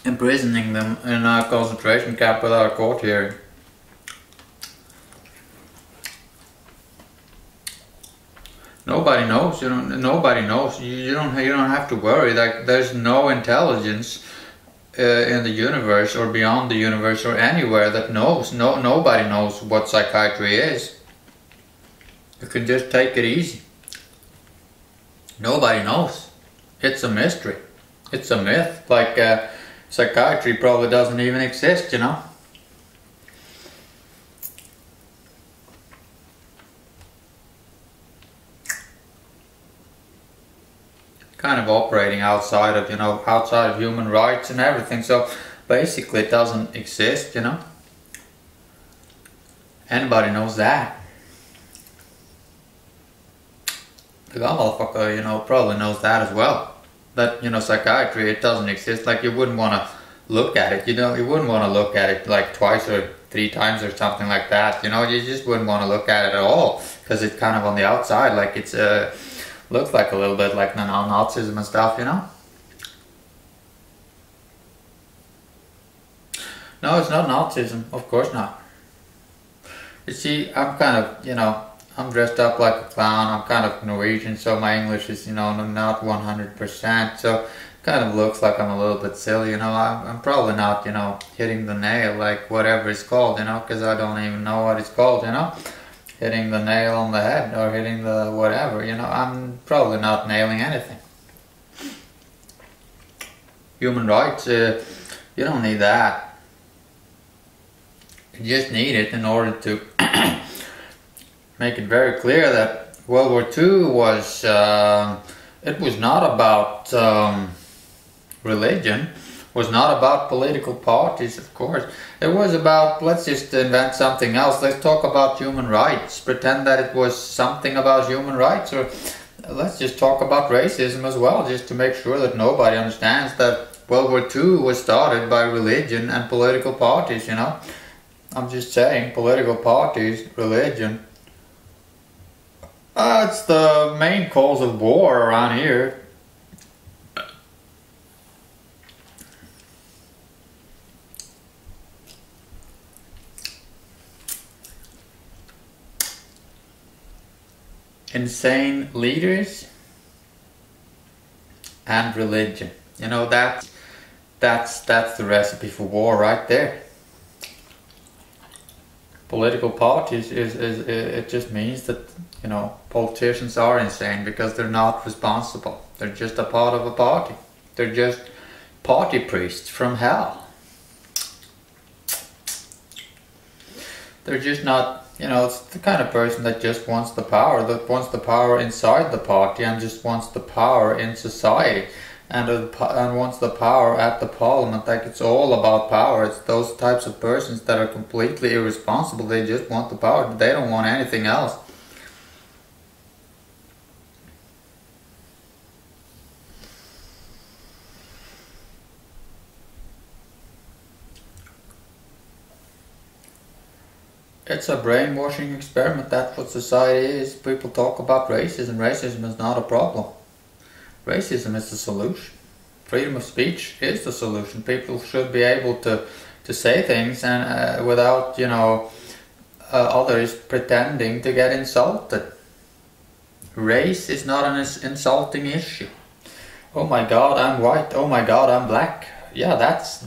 imprisoning them in a concentration camp without a court hearing. Nobody knows. You know. Nobody knows. You don't have to worry. Like there's no intelligence in the universe or beyond the universe or anywhere that knows. Nobody knows what psychiatry is. You can just take it easy. Nobody knows. It's a mystery. It's a myth. Like psychiatry probably doesn't even exist, you know. Kind of operating outside of, you know, outside of human rights and everything. So basically it doesn't exist, you know. Anybody knows that. The guy motherfucker, you know, probably knows that as well. That, you know, psychiatry, it doesn't exist. Like you wouldn't want to look at it, you know. You wouldn't want to look at it like twice or 3 times or something like that, you know. You just wouldn't want to look at it at all because it's kind of on the outside, like it's looks like a little bit like Nazism and stuff, you know? No, it's not Nazism, of course not. You see, I'm kind of, you know, I'm dressed up like a clown. I'm kind of Norwegian, so my English is, you know, not 100%, so it kind of looks like I'm a little bit silly, you know. I'm probably not, you know, hitting the nail, like whatever it's called, you know, because I don't even know what it's called, you know. Hitting the nail on the head or hitting the whatever, you know, I'm probably not nailing anything. Human rights, you don't need that. You just need it in order to make it very clear that World War II was, it was not about religion, was not about political parties, of course. It was about, let's just invent something else. Let's talk about human rights. Pretend that it was something about human rights. Or let's just talk about racism as well, just to make sure that nobody understands that World War II was started by religion and political parties, you know. I'm just saying, political parties, religion. It's the main cause of war around here. Insane leaders and religion. You know, that's the recipe for war right there. Political parties it just means that, you know, politicians are insane because they're not responsible. They're just a part of a party. They're just party priests from hell. They're just not, you know, it's the kind of person that just wants the power, that wants the power inside the party and just wants the power in society and wants the power at the parliament. Like, it's all about power. It's those types of persons that are completely irresponsible. They just want the power. They don't want anything else. It's a brainwashing experiment. That's what society is. People talk about racism. Racism is not a problem. Racism is the solution. Freedom of speech is the solution. People should be able to say things and without, others pretending to get insulted. Race is not an insulting issue. Oh my God, I'm white. Oh my God, I'm black. Yeah, that's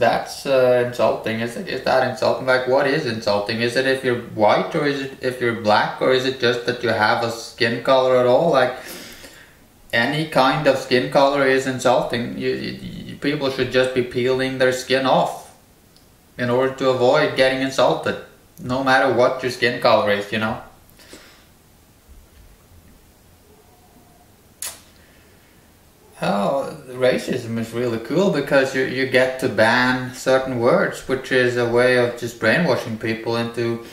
insulting. Is that insulting? Like, what is insulting? Is it if you're white, or is it if you're black, or is it just that you have a skin color at all? Like, any kind of skin color is insulting. People should just be peeling their skin off in order to avoid getting insulted, no matter what your skin color is, Oh, racism is really cool because you get to ban certain words, which is a way of just brainwashing people into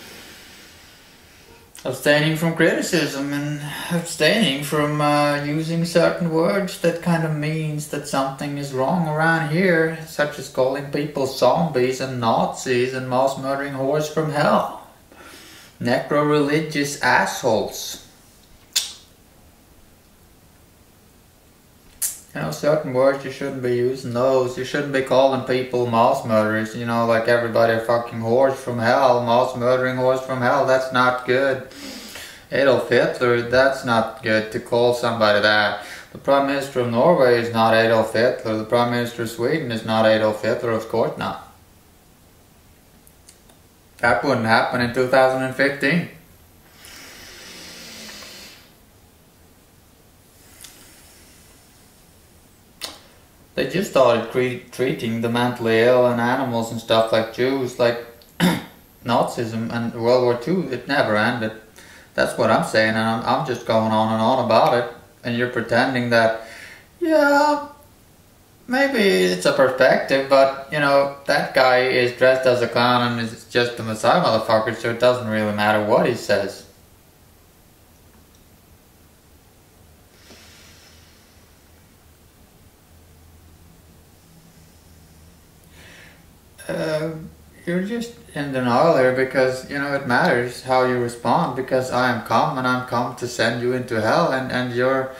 abstaining from criticism and abstaining from using certain words that kind of means that something is wrong around here, such as calling people zombies and Nazis and mass murdering whores from hell, necro-religious assholes. Certain words you shouldn't be using those. You shouldn't be calling people mass murderers, like everybody are fucking whores from hell, mass murdering whores from hell. That's not good. Adolf Hitler, that's not good to call somebody that. The Prime Minister of Norway is not Adolf Hitler. The Prime Minister of Sweden is not Adolf Hitler, of course not. That wouldn't happen in 2015. They just started treating the mentally ill and animals and stuff like Jews, like Nazism and World War II. It never ended. That's what I'm saying, and I'm just going on and on about it. And you're pretending that, yeah, maybe it's a perspective, but, that guy is dressed as a clown and is just a Messiah motherfucker, so it doesn't really matter what he says. You're just in denial here because, it matters how you respond, because I am come and I'm come to send you into hell, and your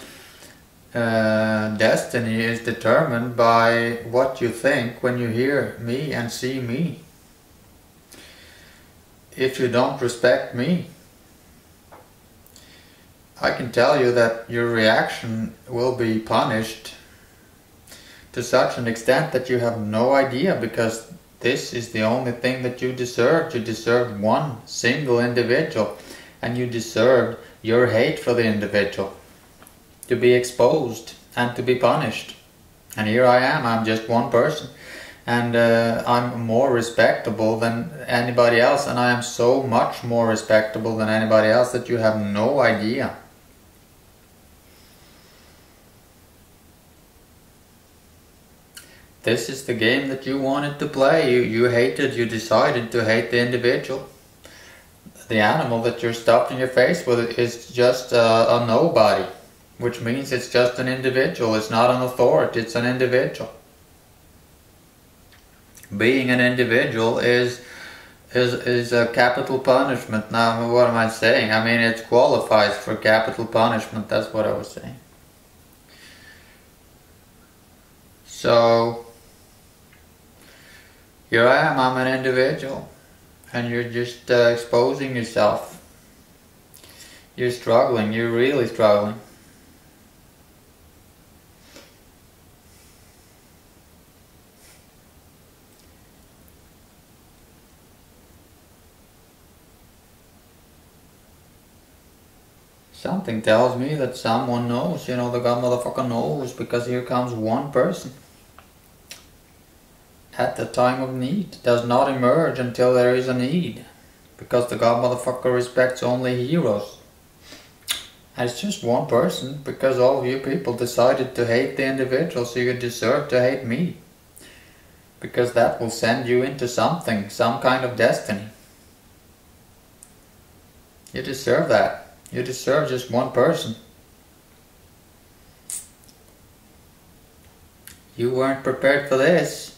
destiny is determined by what you think when you hear me and see me. If you don't respect me, I can tell you that your reaction will be punished to such an extent that you have no idea, because this is the only thing that you deserved. You deserved one single individual, and you deserved your hate for the individual to be exposed and to be punished. And here I am, I'm just one person, and I'm more respectable than anybody else, and I am so much more respectable than anybody else that you have no idea. This is the game that you wanted to play. You decided to hate the individual. The animal that you're stuffed in your face with is just a nobody, which means it's just an individual. It's not an authority, it's an individual. Being an individual is a capital punishment. Now, what am I saying? I mean, it qualifies for capital punishment. That's what I was saying. So, here I am, I'm an individual, and you're just exposing yourself. You're struggling, you're really struggling. Something tells me that someone knows, the God motherfucker knows, because here comes one person. At the time of need, does not emerge until there is a need, because the God motherfucker respects only heroes. And it's just one person, because all of you people decided to hate the individual, so you deserve to hate me, because that will send you into something, some kind of destiny. You deserve that. You deserve just one person. You weren't prepared for this.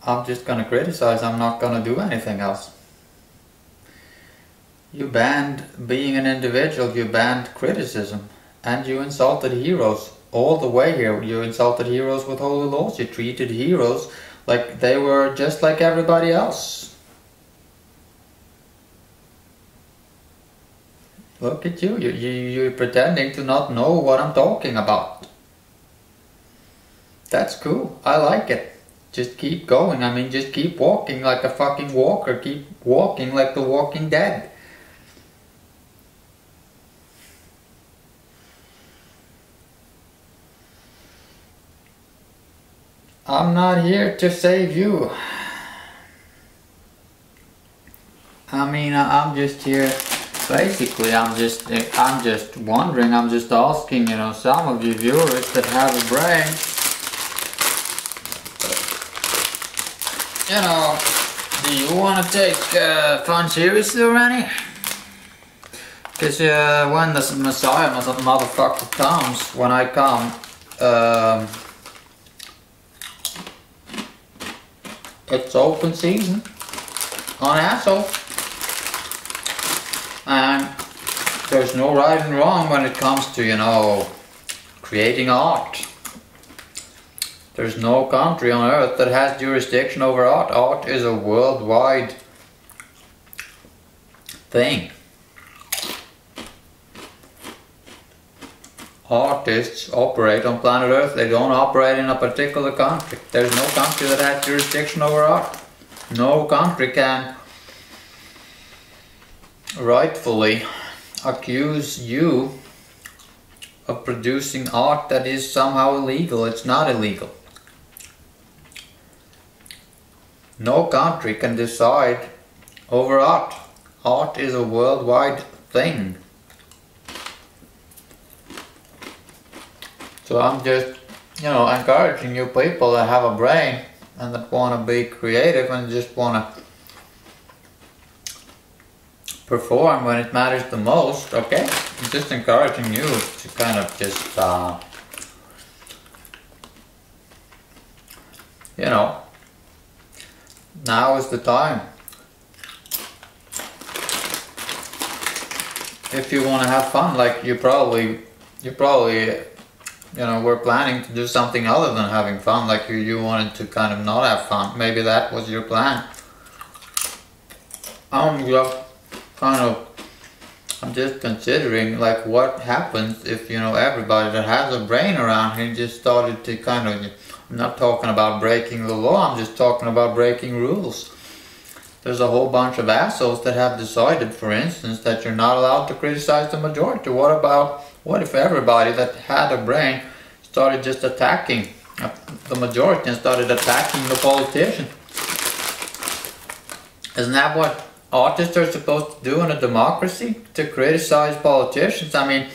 I'm just gonna criticize, I'm not gonna do anything else. You banned being an individual, you banned criticism, and you insulted heroes all the way here. You insulted heroes with holy laws, you treated heroes like they were just like everybody else. Look at you, you're pretending to not know what I'm talking about. That's cool, I like it. Just keep going, I mean just keep walking like a fucking walker, keep walking like the Walking Dead. I'm not here to save you. I mean, I'm just here, basically I'm just wondering, I'm just asking, you know, some of you viewers that have a brain, you know, do you want to take fun seriously already? Because when the Messiah motherfucker comes, when I come, it's open season on asshole. And there's no right and wrong when it comes to, you know, creating art. There's no country on earth that has jurisdiction over art. Art is a worldwide thing. Artists operate on planet Earth, they don't operate in a particular country. There's no country that has jurisdiction over art. No country can rightfully accuse you of producing art that is somehow illegal. It's not illegal. No country can decide over art. Art is a worldwide thing. So I'm just, you know, encouraging you people that have a brain and that want to be creative and just want to perform when it matters the most, okay? I'm just encouraging you to kind of just, you know, now is the time. If you want to have fun, like you probably, you know, we're planning to do something other than having fun, like you wanted to kind of not have fun. Maybe that was your plan. I'm just considering like what happens if, you know, everybody that has a brain around here just started to kind of, I'm not talking about breaking the law, I'm just talking about breaking rules. There's a whole bunch of assholes that have decided, for instance, that you're not allowed to criticize the majority. What if everybody that had a brain started just attacking the majority and started attacking the politician? Isn't that what artists are supposed to do in a democracy? To criticize politicians? I mean,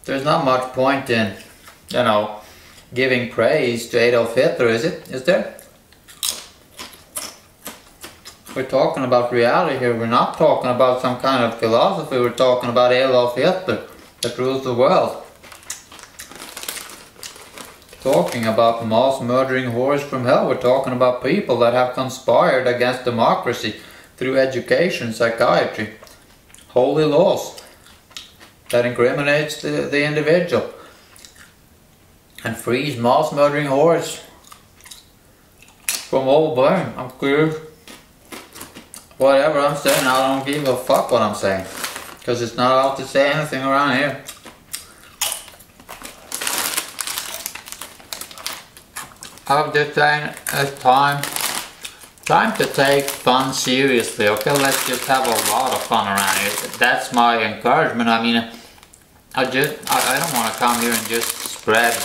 there's not much point in, you know, giving praise to Adolf Hitler, is it? Is there? We're talking about reality here. We're not talking about some kind of philosophy. We're talking about Adolf Hitler that rules the world. Talking about mass murdering horrors from hell. We're talking about people that have conspired against democracy through education, psychiatry, holy laws that incriminates the individual and frees mass murdering horrors from all blame. I'm clear. Whatever I'm saying, I don't give a fuck what I'm saying, because it's not allowed to say anything around here. I'm just saying it's time to take fun seriously, okay? Let's just have a lot of fun around here. That's my encouragement. I mean, I don't want to come here and just spread,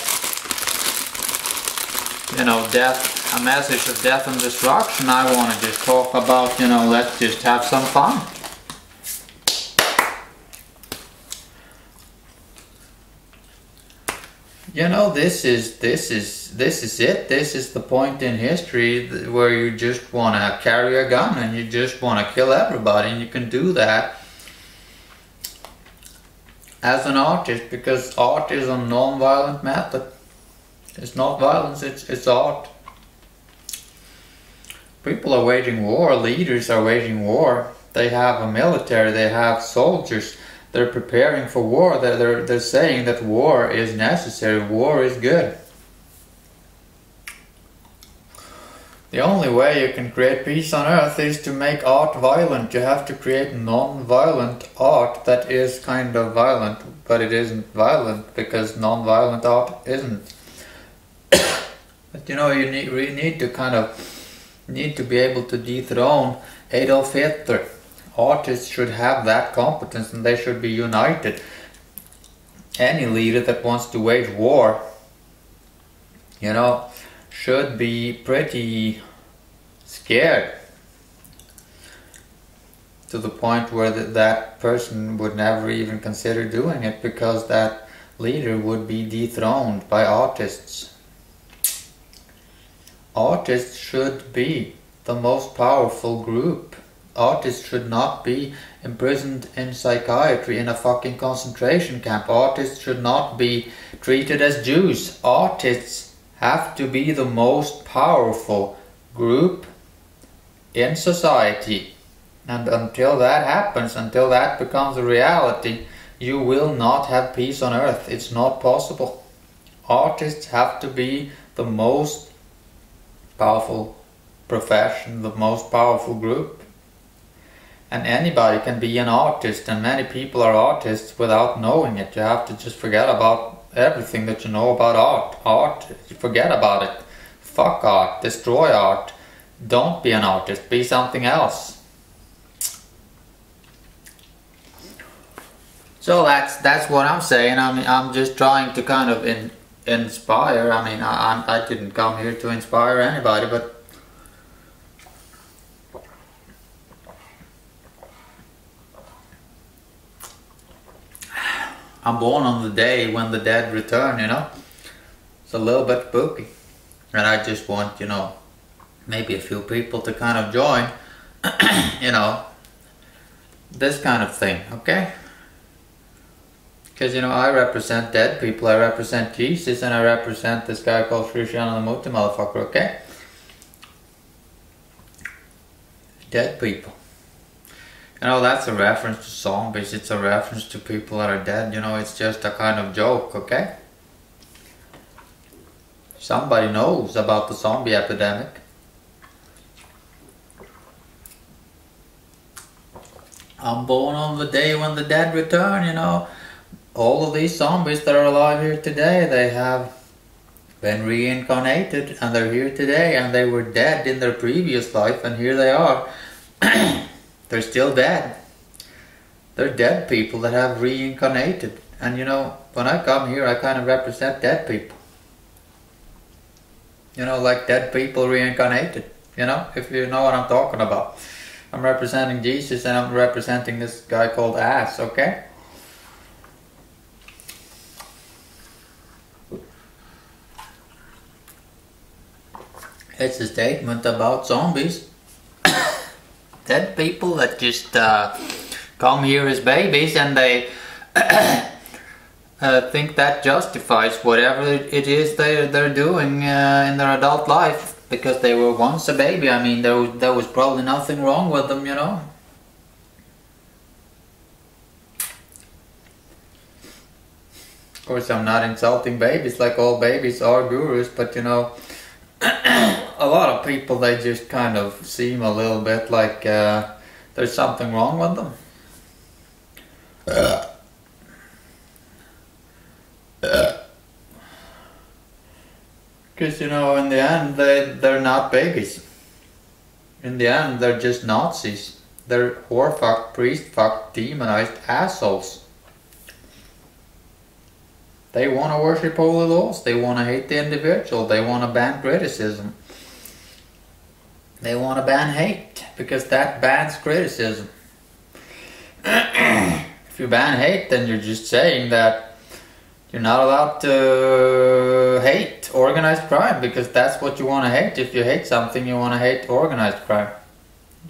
you know, death. A message of death and destruction. I want to just talk about, you know, let's just have some fun. You know, this is it. This is the point in history where you just want to carry a gun and you just want to kill everybody, and you can do that as an artist, because art is a non-violent method. It's not violence, it's art. People are waging war, leaders are waging war. They have a military, they have soldiers. They're preparing for war. They're saying that war is necessary, war is good. The only way you can create peace on earth is to make art violent. You have to create non-violent art that is kind of violent, but it isn't violent because non-violent art isn't. But you know, you need to be able to dethrone Adolf Hitler. Artists should have that competence and they should be united. Any leader that wants to wage war, you know, should be pretty scared to the point where that person would never even consider doing it, because that leader would be dethroned by artists. Artists should be the most powerful group. Artists should not be imprisoned in psychiatry in a fucking concentration camp. Artists should not be treated as Jews. Artists have to be the most powerful group in society. And until that happens, until that becomes a reality, you will not have peace on earth. It's not possible. Artists have to be the most powerful profession, the most powerful group. And anybody can be an artist, and many people are artists without knowing it. You have to just forget about everything that you know about art. Art, forget about it. Fuck art, destroy art. Don't be an artist, be something else. So that's what I'm saying. I mean, I'm just trying to kind of inspire. I mean, I didn't come here to inspire anybody, but I'm born on the day when the dead return, you know. It's a little bit spooky. And I just want, you know, maybe a few people to kind of join, you know, this kind of thing, okay? Because, you know, I represent dead people, I represent Jesus, and I represent this guy called Srishanandamuti, motherfucker, okay? Dead people. You know, that's a reference to zombies, it's a reference to people that are dead, you know, it's just a kind of joke, okay? Somebody knows about the zombie epidemic. I'm born on the day when the dead return, you know. All of these zombies that are alive here today, they have been reincarnated and they're here today, and they were dead in their previous life and here they are. They're still dead. They're dead people that have reincarnated. And you know, when I come here, I kind of represent dead people. You know, like dead people reincarnated. You know, if you know what I'm talking about. I'm representing Jesus and I'm representing this guy called Ass, okay? It's a statement about zombies. Dead people that just come here as babies, and they think that justifies whatever it is they're doing in their adult life, because they were once a baby. I mean, there was probably nothing wrong with them, you know. Of course, I'm not insulting babies, like all babies are gurus, but you know, a lot of people, they just kind of seem a little bit like there's something wrong with them. Because, you know, in the end, they're not babies. In the end, they're just Nazis. They're whore-fucked, priest-fucked, demonized assholes. They want to worship holy laws. They want to hate the individual. They want to ban criticism. They want to ban hate, because that bans criticism. If you ban hate, then you're just saying that you're not allowed to hate organized crime, because that's what you want to hate. If you hate something, you want to hate organized crime.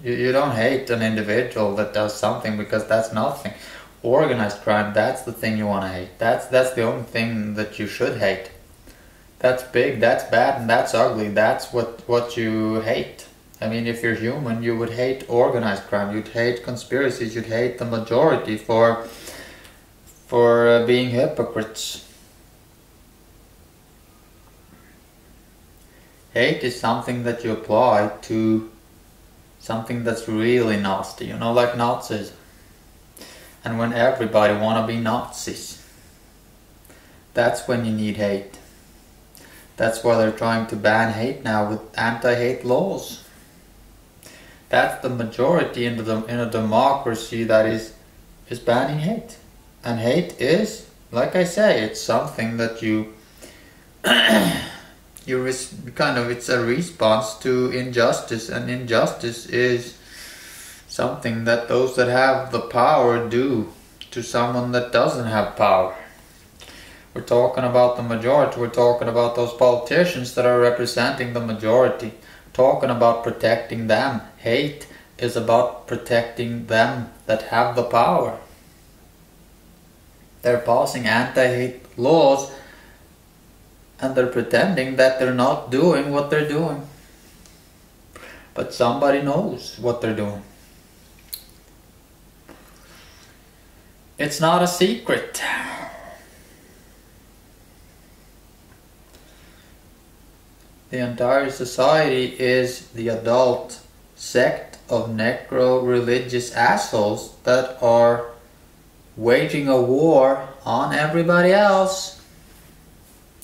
You don't hate an individual that does something, because that's nothing. Organized crime, that's the thing you want to hate. That's the only thing that you should hate. That's big, that's bad, and that's ugly. That's what you hate. I mean, if you're human, you would hate organized crime, you'd hate conspiracies, you'd hate the majority for being hypocrites. Hate is something that you apply to something that's really nasty, you know, like Nazism. And when everybody wanna be Nazis, that's when you need hate. That's why they're trying to ban hate now with anti-hate laws. That's the majority in a democracy that is banning hate. And hate is, like I say, it's something that you it's a response to injustice, and injustice is something that those that have the power do to someone that doesn't have power. We're talking about the majority, we're talking about those politicians that are representing the majority, talking about protecting them. Hate is about protecting them that have the power. They're passing anti-hate laws and they're pretending that they're not doing what they're doing. But somebody knows what they're doing. It's not a secret. The entire society is the adult sect of necro-religious assholes that are waging a war on everybody else.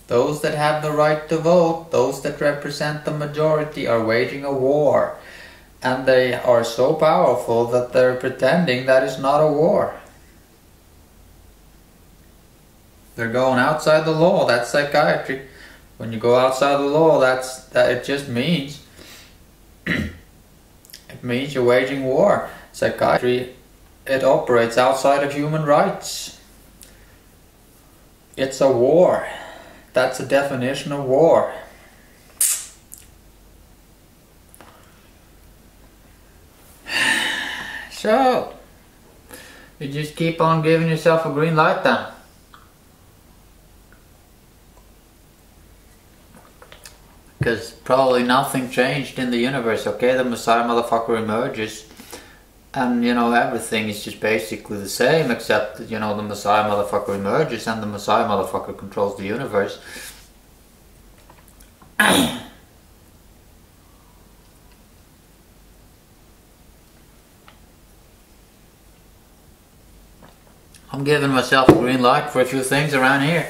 Those that have the right to vote, those that represent the majority, are waging a war. And they are so powerful that they're pretending that it's not a war. They're going outside the law. That's psychiatry. When you go outside the law, that it just means it means you're waging war. Psychiatry, it operates outside of human rights. It's a war. That's the definition of war. So, you just keep on giving yourself a green light then. Because probably nothing changed in the universe, okay? The Messiah motherfucker emerges. And, you know, everything is just basically the same, except that, you know, the Messiah motherfucker emerges and the Messiah motherfucker controls the universe. I'm giving myself a green light for a few things around here.